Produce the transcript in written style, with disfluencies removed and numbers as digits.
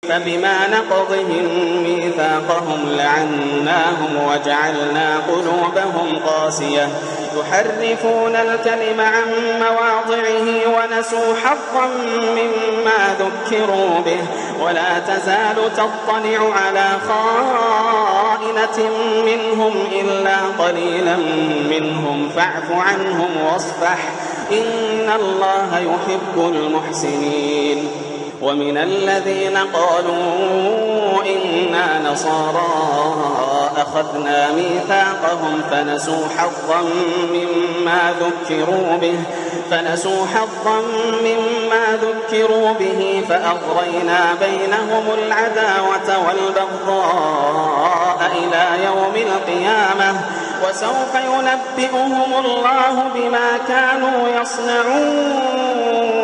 فبما نقضهم ميثاقهم لعناهم وجعلنا قلوبهم قاسية يحرفون الكلم عن مواضعه ونسوا حظا مما ذكروا به ولا تزال تطلع على خائنة منهم إلا قليلا منهم فاعف عنهم واصفح إن الله يحب المحسنين. ومن الذين قالوا إنا نصارى أخذنا ميثاقهم فنسوا حظا مما ذكروا به فأغرينا بينهم العداوة والبغضاء إلى يوم القيامة وسوف ينبئهم الله بما كانوا يصنعون.